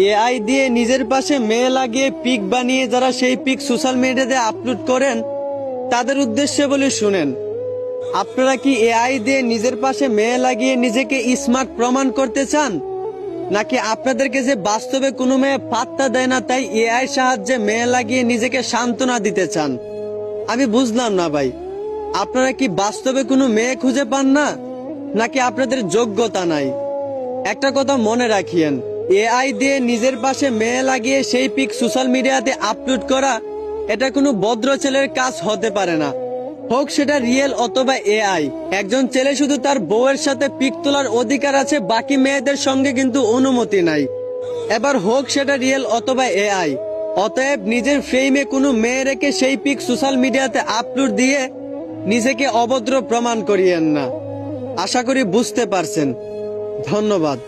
AI দিয়ে নিজের পাশে মেয়ে লাগিয়ে পিক বানিয়ে যারা সেই পিক সোশ্যাল মিডিয়াতে আপলোড করেন তাদের উদ্দেশ্যে বলে শুনেন, আপনারা কি এআই দিয়ে নিজের পাশে মেয়ে লাগিয়ে নিজেকে স্মার্ট প্রমাণ করতে চান, নাকি আপনাদেরকে যে বাস্তবে কোনো মেয়ে পাত্তা দেয় না তাই এআই সাহায্যে মেয়ে লাগিয়ে নিজেকে সান্ত্বনা দিতে চান? আমি বুঝলাম না ভাই, আপনারা কি বাস্তবে কোনো মেয়ে খুঁজে পান না, নাকি আপনাদের যোগ্যতা নাই? একটা কথা মনে রাখিয়েন, এআই দিয়ে নিজের পাশে মেয়ে লাগিয়ে সেই পিক সোশ্যাল মিডিয়াতে আপলোড করা এটা কোনো ভদ্র ছেলের কাজ হতে পারে না, হোক সেটা রিয়েল অথবা এআই। একজন ছেলে শুধু তার বউয়ের সাথে পিক তোলার অধিকার আছে, বাকি মেয়েদের সঙ্গে কিন্তু অনুমতি নাই। এবার হোক সেটা রিয়েল অথবা এআই। অতএব নিজের ফ্রেমে কোনো মেয়ে রেখে সেই পিক সোশ্যাল মিডিয়াতে আপলোড দিয়ে নিজেকে অভদ্র প্রমাণ করিয়েন না। আশা করি বুঝতে পারছেন। ধন্যবাদ।